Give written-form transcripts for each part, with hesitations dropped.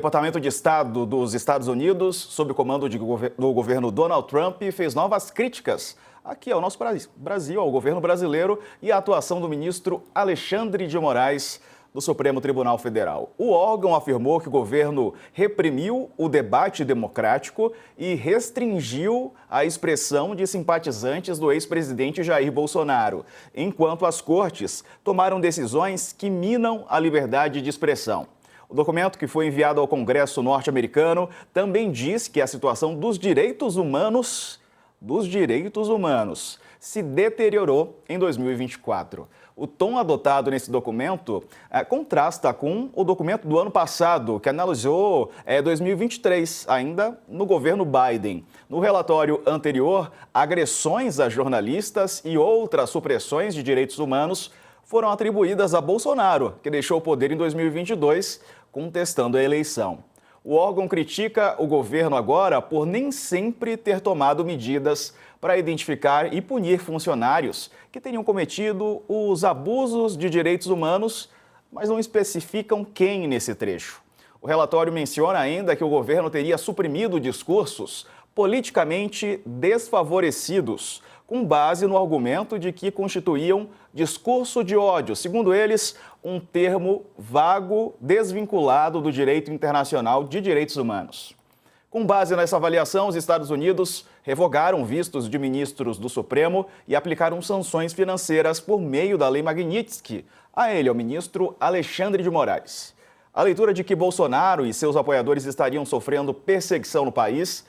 O Departamento de Estado dos Estados Unidos, sob o comando do governo Donald Trump, fez novas críticas aqui ao nosso Brasil, ao governo brasileiro e à atuação do ministro Alexandre de Moraes do Supremo Tribunal Federal. O órgão afirmou que o governo reprimiu o debate democrático e restringiu a expressão de simpatizantes do ex-presidente Jair Bolsonaro, enquanto as cortes tomaram decisões que minam a liberdade de expressão. O documento, que foi enviado ao Congresso norte-americano, também diz que a situação dos direitos humanos se deteriorou em 2024. O tom adotado nesse documento contrasta com o documento do ano passado, que analisou 2023, ainda no governo Biden. No relatório anterior, agressões a jornalistas e outras supressões de direitos humanos foram atribuídas a Bolsonaro, que deixou o poder em 2022, contestando a eleição. O órgão critica o governo agora por nem sempre ter tomado medidas para identificar e punir funcionários que tenham cometido os abusos de direitos humanos, mas não especificam quem nesse trecho. O relatório menciona ainda que o governo teria suprimido discursos politicamente desfavorecidos, com base no argumento de que constituíam discurso de ódio, segundo eles, um termo vago, desvinculado do direito internacional de direitos humanos. Com base nessa avaliação, os Estados Unidos revogaram vistos de ministros do Supremo e aplicaram sanções financeiras por meio da Lei Magnitsky a ele, ao ministro Alexandre de Moraes. A leitura de que Bolsonaro e seus apoiadores estariam sofrendo perseguição no país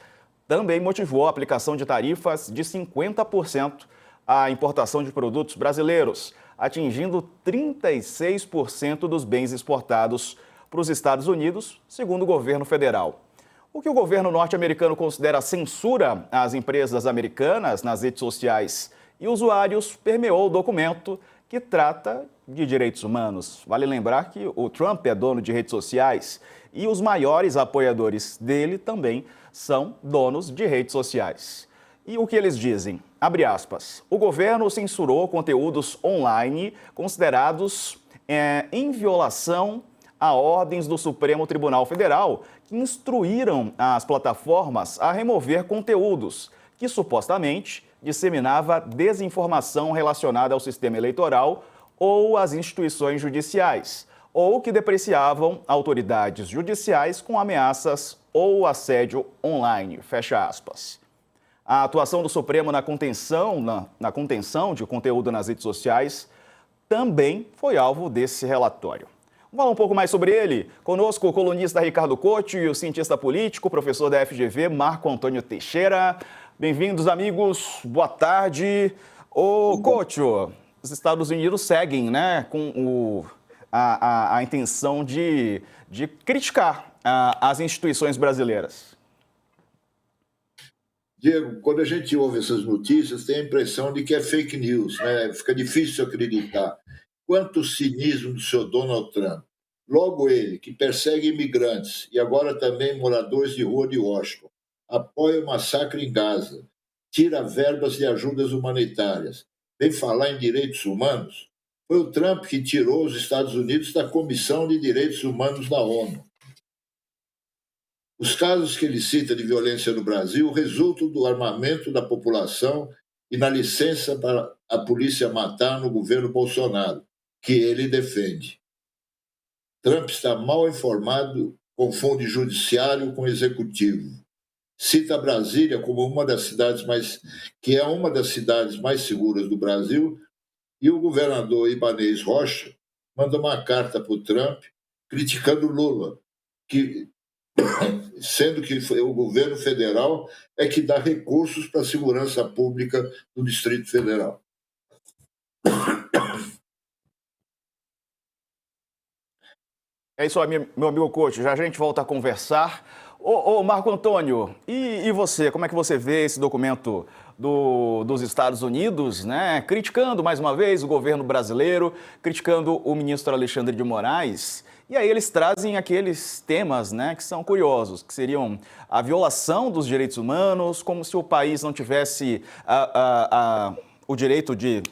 também motivou a aplicação de tarifas de 50% à importação de produtos brasileiros, atingindo 36% dos bens exportados para os Estados Unidos, segundo o governo federal. O que o governo norte-americano considera censura às empresas americanas nas redes sociais e usuários permeou o documento que trata de direitos humanos. Vale lembrar que o Trump é dono de redes sociais e os maiores apoiadores dele também são donos de redes sociais. E o que eles dizem? Abre aspas. O governo censurou conteúdos online considerados em violação a ordens do Supremo Tribunal Federal, que instruíram as plataformas a remover conteúdos que supostamente disseminava desinformação relacionada ao sistema eleitoral ou às instituições judiciais, ou que depreciavam autoridades judiciais com ameaças ou assédio online, fecha aspas. A atuação do Supremo na contenção de conteúdo nas redes sociais também foi alvo desse relatório. Vamos falar um pouco mais sobre ele. Conosco o colunista Ricardo Couto e o cientista político, professor da FGV, Marco Antônio Teixeira. Bem-vindos, amigos. Boa tarde. Ô, Couto, os Estados Unidos seguem, né, com a intenção de criticar as instituições brasileiras. Diego, quando a gente ouve essas notícias, tem a impressão de que é fake news, né? Fica difícil acreditar. Quanto cinismo do seu Donald Trump. Logo ele, que persegue imigrantes e agora também moradores de rua de Washington, apoia o massacre em Gaza, tira verbas de ajudas humanitárias, vem falar em direitos humanos. Foi o Trump que tirou os Estados Unidos da Comissão de Direitos Humanos da ONU. Os casos que ele cita de violência no Brasil resultam do armamento da população e na licença para a polícia matar no governo Bolsonaro, que ele defende. Trump está mal informado, confunde judiciário com executivo. Cita Brasília como uma das cidades mais seguras do Brasil, e o governador Ibanez Rocha manda uma carta para o Trump criticando Lula, sendo que o governo federal é que dá recursos para a segurança pública do Distrito Federal. É isso aí, meu amigo Couto. Já a gente volta a conversar. Ô Marco Antônio, e você? Como é que você vê esse documento dos Estados Unidos, né? Criticando, mais uma vez, o governo brasileiro, criticando o ministro Alexandre de Moraes. E aí eles trazem aqueles temas, né, que são curiosos, que seriam a violação dos direitos humanos, como se o país não tivesse o direito de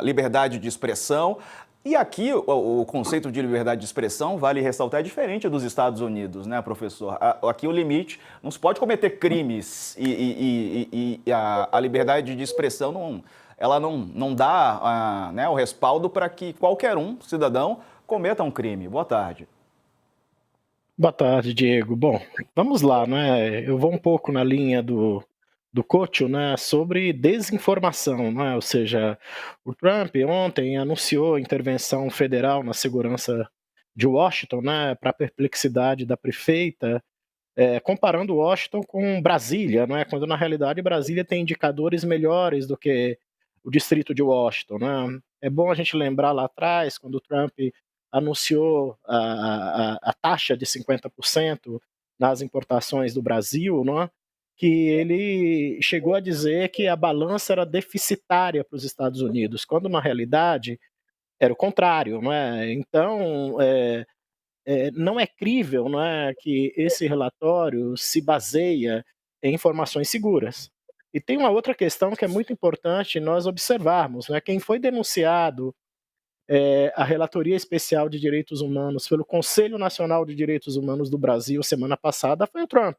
liberdade de expressão, E aqui o conceito de liberdade de expressão, vale ressaltar, é diferente dos Estados Unidos, né, professor? Aqui o limite, não se pode cometer crimes e a liberdade de expressão ela não dá né, o respaldo para que qualquer cidadão, cometa um crime. Boa tarde. Boa tarde, Diego. Bom, vamos lá, né? Eu vou um pouco na linha do Couto, né, sobre desinformação, né? Ou seja, o Trump ontem anunciou intervenção federal na segurança de Washington, né, para a perplexidade da prefeita, comparando Washington com Brasília, né, quando na realidade Brasília tem indicadores melhores do que o distrito de Washington, né? É bom a gente lembrar lá atrás, quando o Trump anunciou a taxa de 50% nas importações do Brasil, né, que ele chegou a dizer que a balança era deficitária para os Estados Unidos, quando na realidade era o contrário. Né? Então, não é crível, não é, que esse relatório se baseia em informações seguras. E tem uma outra questão que é muito importante nós observarmos. Né? Quem foi denunciado a Relatoria Especial de Direitos Humanos pelo Conselho Nacional de Direitos Humanos do Brasil semana passada foi o Trump,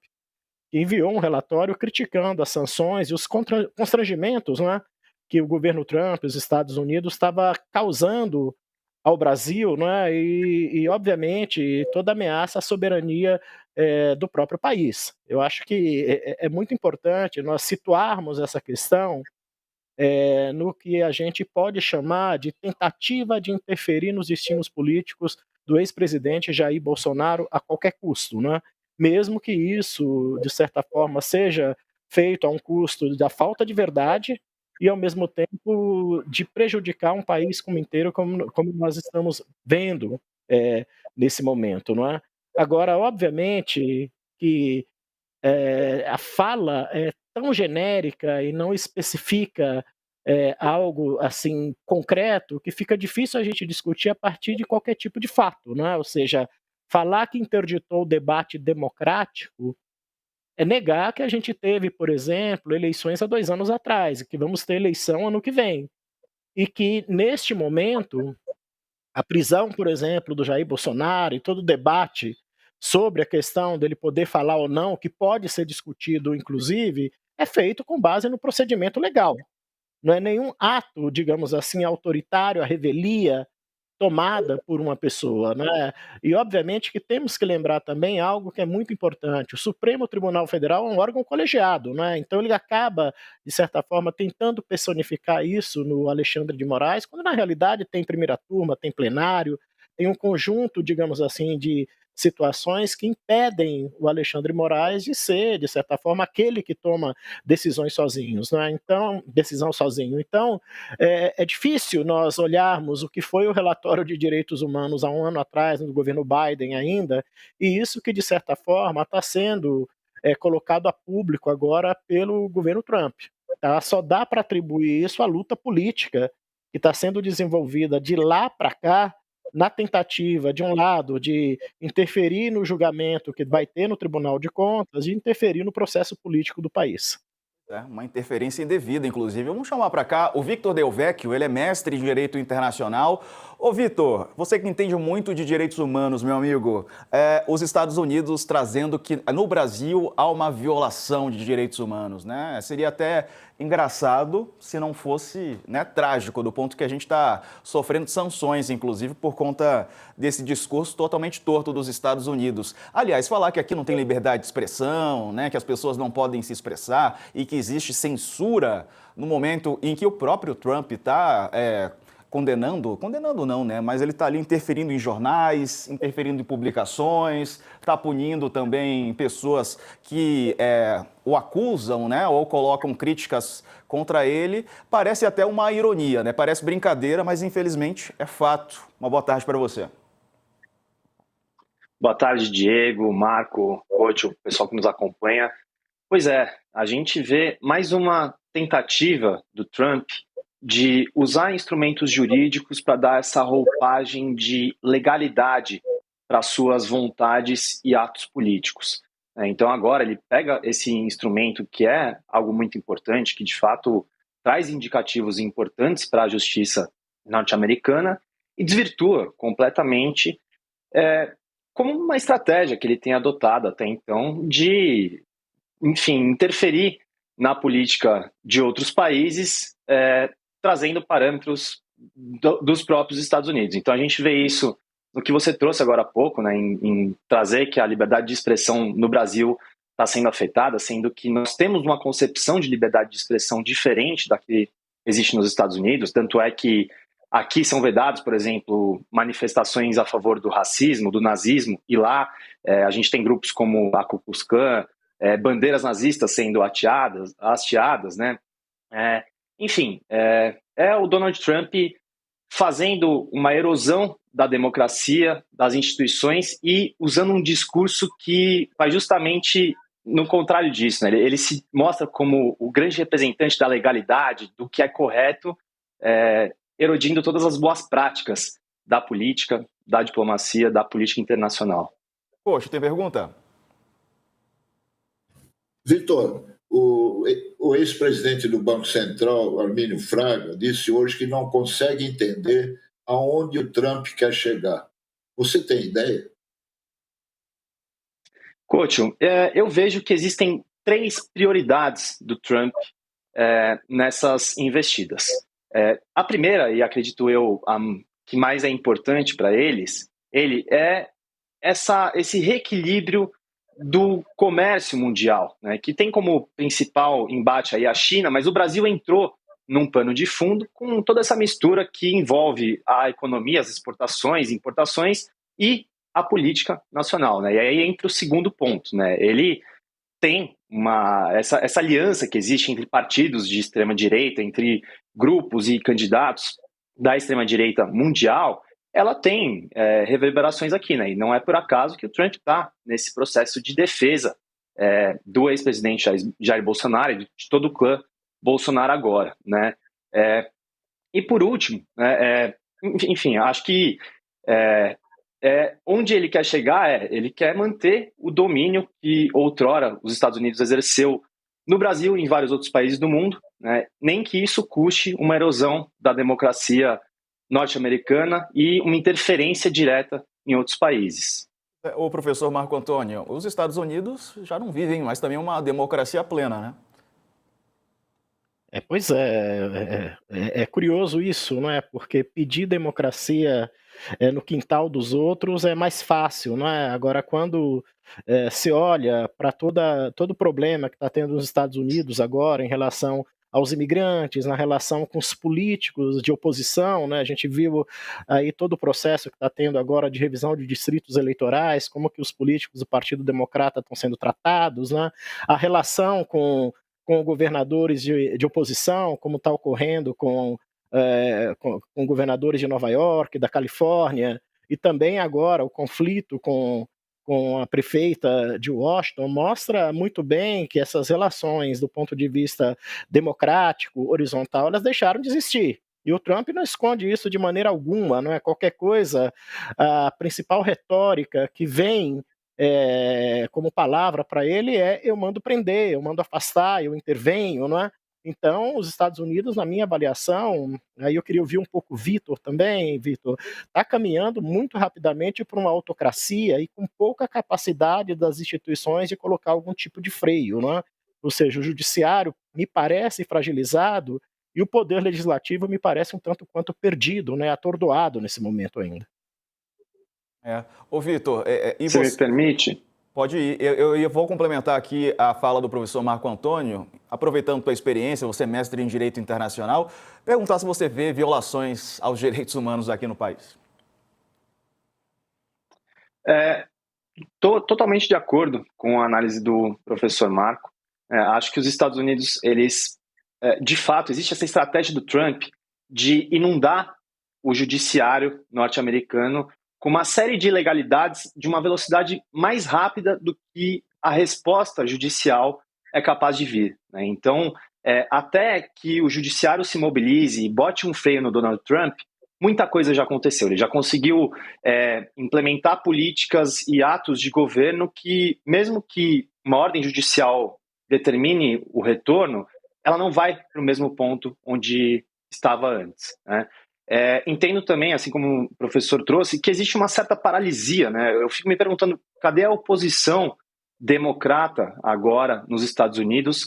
que enviou um relatório criticando as sanções e os constrangimentos, né, que o governo Trump, os Estados Unidos, estava causando ao Brasil, né, e obviamente, toda ameaça à soberania do próprio país. Eu acho que é muito importante nós situarmos essa questão no que a gente pode chamar de tentativa de interferir nos destinos políticos do ex-presidente Jair Bolsonaro a qualquer custo, né? Mesmo que isso, de certa forma, seja feito a um custo da falta de verdade e, ao mesmo tempo, de prejudicar um país como inteiro, como nós estamos vendo nesse momento, não é? Agora, obviamente, que a fala é tão genérica e não especifica algo assim concreto que fica difícil a gente discutir a partir de qualquer tipo de fato, né? Ou seja, falar que interditou o debate democrático é negar que a gente teve, por exemplo, eleições há 2 anos atrás e que vamos ter eleição ano que vem e que neste momento a prisão, por exemplo, do Jair Bolsonaro e todo o debate sobre a questão dele poder falar ou não, que pode ser discutido, inclusive, é feito com base no procedimento legal. Não é nenhum ato, digamos assim, autoritário, a revelia tomada por uma pessoa, né? E obviamente que temos que lembrar também algo que é muito importante. O Supremo Tribunal Federal é um órgão colegiado, né? Então ele acaba, de certa forma, tentando personificar isso no Alexandre de Moraes, quando na realidade tem primeira turma, tem plenário, tem um conjunto, digamos assim, de situações que impedem o Alexandre de Moraes de ser, de certa forma, aquele que toma decisões sozinhos, né? Então, decisão sozinho. Então, é difícil nós olharmos o que foi o relatório de direitos humanos há um ano atrás, no governo Biden ainda, e isso que, de certa forma, está sendo colocado a público agora pelo governo Trump. Tá? Só dá para atribuir isso à luta política que está sendo desenvolvida de lá para cá, na tentativa, de um lado, de interferir no julgamento que vai ter no Tribunal de Contas e interferir no processo político do país. Uma interferência indevida, inclusive. Vamos chamar para cá o Victor Del Vecchio, ele é mestre em Direito Internacional. Ô, Victor, você que entende muito de direitos humanos, meu amigo, os Estados Unidos trazendo que no Brasil há uma violação de direitos humanos, né? Seria até engraçado se não fosse, né, trágico, do ponto que a gente está sofrendo sanções, inclusive, por conta desse discurso totalmente torto dos Estados Unidos. Aliás, falar que aqui não tem liberdade de expressão, né, que as pessoas não podem se expressar e que existe censura no momento em que o próprio Trump está condenando não, né? Mas ele está ali interferindo em jornais, interferindo em publicações, está punindo também pessoas que o acusam, né? Ou colocam críticas contra ele. Parece até uma ironia, né? Parece brincadeira, mas infelizmente é fato. Uma boa tarde para você. Boa tarde, Diego, Marco, Couto, o pessoal que nos acompanha. Pois é, a gente vê mais uma tentativa do Trump de usar instrumentos jurídicos para dar essa roupagem de legalidade para suas vontades e atos políticos. Então agora ele pega esse instrumento que é algo muito importante, que de fato traz indicativos importantes para a justiça norte-americana, e desvirtua completamente como uma estratégia que ele tem adotado até então de, enfim, interferir na política de outros países, trazendo parâmetros dos próprios Estados Unidos. Então a gente vê isso no que você trouxe agora há pouco, né, em trazer que a liberdade de expressão no Brasil está sendo afetada, sendo que nós temos uma concepção de liberdade de expressão diferente da que existe nos Estados Unidos, tanto é que aqui são vedados, por exemplo, manifestações a favor do racismo, do nazismo, e lá a gente tem grupos como a Ku Klux Klan, bandeiras nazistas sendo hasteadas, né? Enfim, é o Donald Trump fazendo uma erosão da democracia, das instituições e usando um discurso que vai justamente no contrário disso, né? Ele se mostra como o grande representante da legalidade, do que é correto, erodindo todas as boas práticas da política, da diplomacia, da política internacional. Poxa, tem pergunta? Vitor, o ex-presidente do Banco Central, Armínio Fraga, disse hoje que não consegue entender aonde o Trump quer chegar. Você tem ideia? Couto, eu vejo que existem 3 prioridades do Trump nessas investidas. A primeira, e acredito eu, a que mais é importante para ele é esse reequilíbrio do comércio mundial, né, que tem como principal embate aí a China, mas o Brasil entrou num pano de fundo com toda essa mistura que envolve a economia, as exportações, importações e a política nacional, né? E aí entra o segundo ponto, né? Ele tem essa aliança que existe entre partidos de extrema-direita, entre grupos e candidatos da extrema-direita mundial, ela tem reverberações aqui, né? E não é por acaso que o Trump está nesse processo de defesa do ex-presidente Jair Bolsonaro e de todo o clã Bolsonaro agora, né? E por último, enfim, acho que onde ele quer chegar ele quer manter o domínio que outrora os Estados Unidos exerceu no Brasil e em vários outros países do mundo, né? Nem que isso custe uma erosão da democracia norte-americana e uma interferência direta em outros países. O professor Marco Antônio, os Estados Unidos já não vivem mais também uma democracia plena, né? Pois é curioso isso, não é? Porque pedir democracia no quintal dos outros é mais fácil, não é? Agora, quando se olha para todo o problema que está tendo nos Estados Unidos agora em relação aos imigrantes, na relação com os políticos de oposição, né? A gente viu aí todo o processo que está tendo agora de revisão de distritos eleitorais, como que os políticos do Partido Democrata estão sendo tratados, né? A relação com governadores de oposição, como está ocorrendo com governadores de Nova York, da Califórnia, e também agora o conflito com a prefeita de Washington, mostra muito bem que essas relações, do ponto de vista democrático, horizontal, elas deixaram de existir. E o Trump não esconde isso de maneira alguma, não é? Qualquer coisa, a principal retórica que vem como palavra para ele eu mando prender, eu mando afastar, eu intervenho, não é? Então, os Estados Unidos, na minha avaliação, aí eu queria ouvir um pouco o Vitor também, Vitor, está caminhando muito rapidamente para uma autocracia e com pouca capacidade das instituições de colocar algum tipo de freio, não é? Ou seja, o judiciário me parece fragilizado e o poder legislativo me parece um tanto quanto perdido, né? Atordoado nesse momento ainda. Ô, Vitor, e você você... me permite? Pode ir. Eu vou complementar aqui a fala do professor Marco Antônio, aproveitando tua experiência, você é mestre em Direito Internacional, perguntar se você vê violações aos direitos humanos aqui no país. Estou totalmente de acordo com a análise do professor Marco. Acho que os Estados Unidos, eles, de fato, existe essa estratégia do Trump de inundar o judiciário norte-americano com uma série de ilegalidades de uma velocidade mais rápida do que a resposta judicial é capaz de vir, né? Então, até que o judiciário se mobilize e bote um freio no Donald Trump, muita coisa já aconteceu. Ele já conseguiu implementar políticas e atos de governo que, mesmo que uma ordem judicial determine o retorno, ela não vai para o mesmo ponto onde estava antes, né? Entendo também, assim como o professor trouxe, que existe uma certa paralisia, né? Eu fico me perguntando, cadê a oposição democrata agora nos Estados Unidos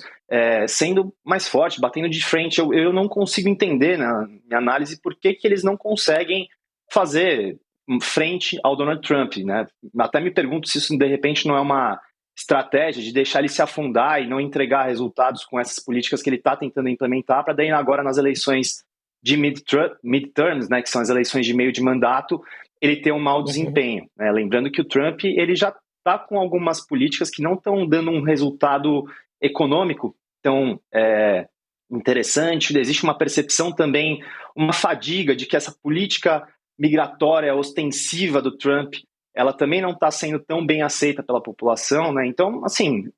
sendo mais forte, batendo de frente? Eu não consigo entender, na minha análise, por que eles não conseguem fazer frente ao Donald Trump, né? Até me pergunto se isso, de repente, não é uma estratégia de deixar ele se afundar e não entregar resultados com essas políticas que ele está tentando implementar, para daí agora nas eleições de midterms, né, que são as eleições de meio de mandato, ele ter um mau desempenho, né? Lembrando que o Trump ele já está com algumas políticas que não estão dando um resultado econômico tão interessante. Existe uma percepção também, uma fadiga de que essa política migratória ostensiva do Trump, ela também não está sendo tão bem aceita pela população, né? Então, assim,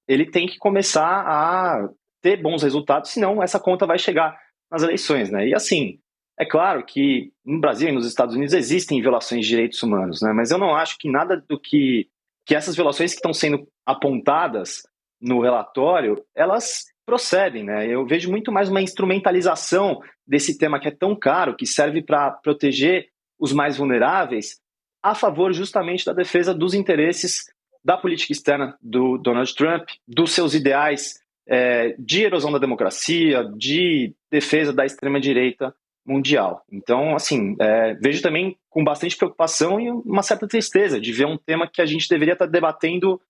ele tem que começar a ter bons resultados, senão essa conta vai chegar nas eleições, né? E assim, é claro que no Brasil e nos Estados Unidos existem violações de direitos humanos, né? Mas eu não acho que nada do que essas violações que estão sendo apontadas no relatório, elas procedem, né? Eu vejo muito mais uma instrumentalização desse tema que é tão caro, que serve para proteger os mais vulneráveis, a favor justamente da defesa dos interesses da política externa do Donald Trump, dos seus ideais de erosão da democracia, de defesa da extrema-direita mundial. Então, assim, vejo também com bastante preocupação e uma certa tristeza de ver um tema que a gente deveria estar debatendo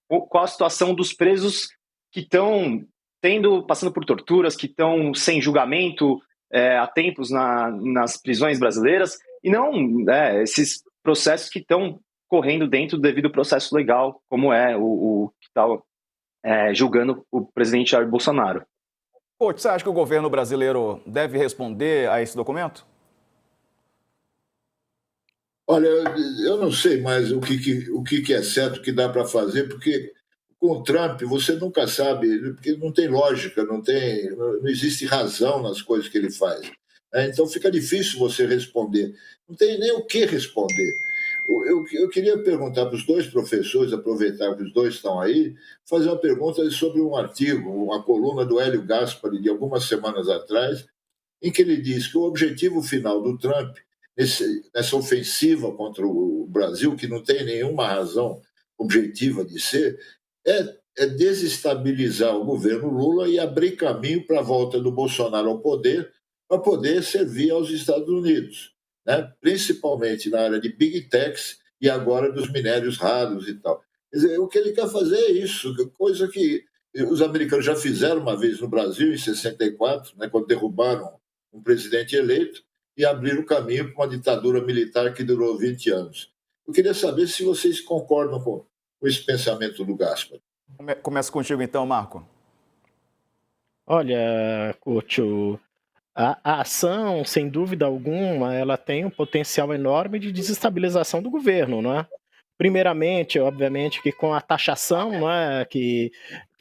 qual a situação dos presos que estão passando por torturas, que estão sem julgamento há tempos nas prisões brasileiras, e não esses processos que estão correndo dentro do devido processo legal, como o que está julgando o presidente Jair Bolsonaro. Pô, você acha que o governo brasileiro deve responder a esse documento? Olha, eu não sei mais o que é certo que dá para fazer, porque com o Trump você nunca sabe, porque não tem lógica, não existe razão nas coisas que ele faz. Então fica difícil você responder. Não tem nem o que responder. Eu queria perguntar para os dois professores, aproveitar que os dois estão aí, fazer uma pergunta sobre um artigo, uma coluna do Hélio Gaspari, de algumas semanas atrás, em que ele diz que o objetivo final do Trump, nessa ofensiva contra o Brasil, que não tem nenhuma razão objetiva de ser, é desestabilizar o governo Lula e abrir caminho para a volta do Bolsonaro ao poder, para poder servir aos Estados Unidos, né? Principalmente na área de Big Techs e agora dos minérios raros e tal. Quer dizer, o que ele quer fazer é isso, coisa que os americanos já fizeram uma vez no Brasil, em 64, né, quando derrubaram um presidente eleito e abriram caminho para uma ditadura militar que durou 20 anos. Eu queria saber se vocês concordam com esse pensamento do Gaspar. Começa contigo então, Marco. Olha, Couto, a ação, sem dúvida alguma, ela tem um potencial enorme de desestabilização do governo, não é? Primeiramente, obviamente, que com a taxação, não é, que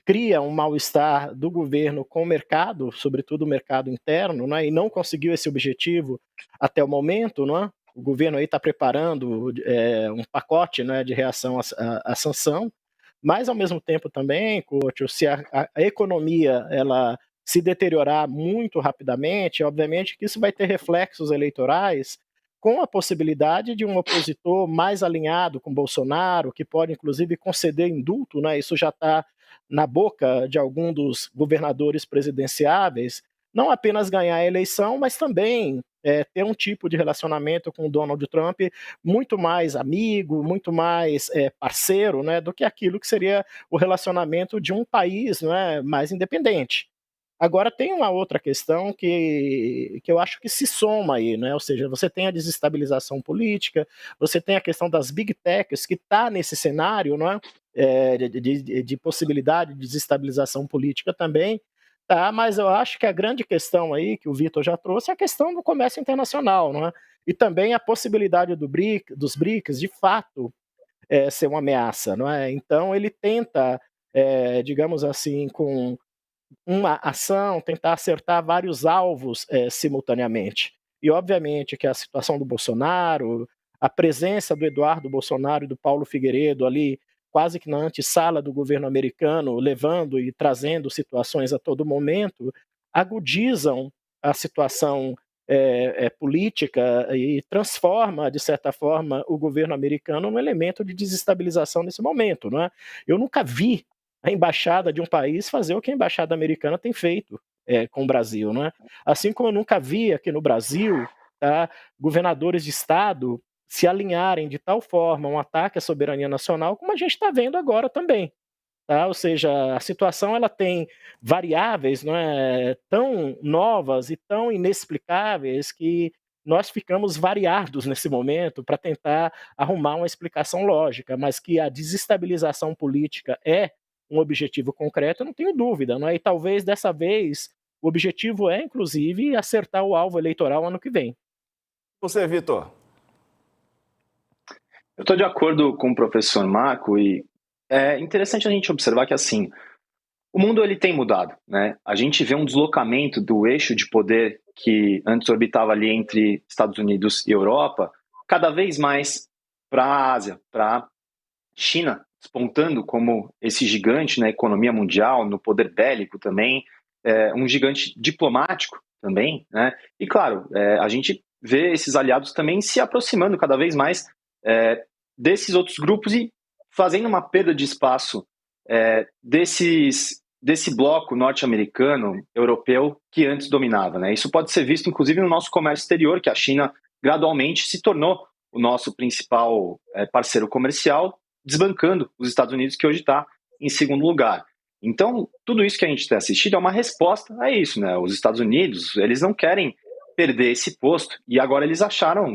cria um mal-estar do governo com o mercado, sobretudo o mercado interno, não é? E não conseguiu esse objetivo até o momento, não é? O governo aí está preparando um pacote, né, de reação à sanção, mas ao mesmo tempo também, Couto, se a economia ela se deteriorar muito rapidamente, obviamente que isso vai ter reflexos eleitorais com a possibilidade de um opositor mais alinhado com Bolsonaro, que pode inclusive conceder indulto, né? Isso já está na boca de algum dos governadores presidenciáveis, não apenas ganhar a eleição, mas também ter um tipo de relacionamento com o Donald Trump muito mais amigo, muito mais parceiro, né, do que aquilo que seria o relacionamento de um país, né, mais independente. Agora, tem uma outra questão que eu acho que se soma aí, né? Ou seja, você tem a desestabilização política, você tem a questão das big techs, que está nesse cenário, não é? De possibilidade de desestabilização política também, tá? Mas eu acho que a grande questão aí, que o Vitor já trouxe, é a questão do comércio internacional, não é? E também a possibilidade dos BRICS, de fato, ser uma ameaça, não é? Então, ele tenta, digamos assim, com uma ação, tentar acertar vários alvos simultaneamente. E, obviamente, que a situação do Bolsonaro, a presença do Eduardo Bolsonaro e do Paulo Figueiredo ali, quase que na antessala do governo americano, levando e trazendo situações a todo momento, agudizam a situação política e transforma, de certa forma, o governo americano num elemento de desestabilização nesse momento. Não é? Eu nunca vi a embaixada de um país fazer o que a embaixada americana tem feito com o Brasil. Não é? Assim como eu nunca vi aqui no Brasil, tá, governadores de estado se alinharem de tal forma a um ataque à soberania nacional, como a gente está vendo agora também. Tá? Ou seja, a situação ela tem variáveis, não é, tão novas e tão inexplicáveis que nós ficamos variados nesse momento para tentar arrumar uma explicação lógica, mas que a desestabilização política é um objetivo concreto, eu não tenho dúvida. Não é? E talvez dessa vez o objetivo é, inclusive, acertar o alvo eleitoral ano que vem. Você, Vitor? Eu estou de acordo com o professor Marco e é interessante a gente observar que, assim, o mundo ele tem mudado, né? A gente vê um deslocamento do eixo de poder que antes orbitava ali entre Estados Unidos e Europa, cada vez mais para a Ásia, para a China, despontando como esse gigante na economia mundial, no poder bélico também, um gigante diplomático também, né? E claro, a gente vê esses aliados também se aproximando cada vez mais desses outros grupos e fazendo uma perda de espaço desse bloco norte-americano, europeu, que antes dominava. Né? Isso pode ser visto, inclusive, no nosso comércio exterior, que a China gradualmente se tornou o nosso principal parceiro comercial, desbancando os Estados Unidos, que hoje está em segundo lugar. Então, tudo isso que a gente tem assistido é uma resposta a isso. Né? Os Estados Unidos, eles não querem perder esse posto, e agora eles acharam,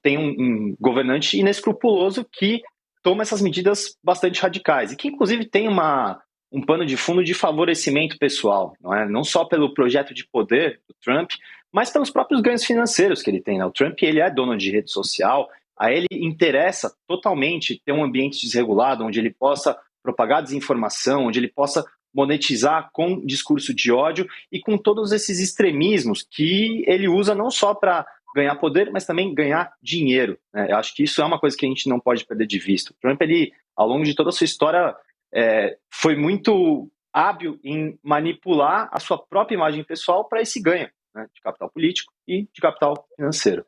tem um governante inescrupuloso que toma essas medidas bastante radicais, e que inclusive tem um pano de fundo de favorecimento pessoal, não é? Não só pelo projeto de poder do Trump, mas pelos próprios ganhos financeiros que ele tem. Né? O Trump ele é dono de rede social, a ele interessa totalmente ter um ambiente desregulado, onde ele possa propagar desinformação, onde ele possa monetizar com discurso de ódio e com todos esses extremismos que ele usa não só para ganhar poder, mas também ganhar dinheiro. Né? Eu acho que isso é uma coisa que a gente não pode perder de vista. O Trump, ele, ao longo de toda a sua história, foi muito hábil em manipular a sua própria imagem pessoal para esse ganho, né, de capital político e de capital financeiro.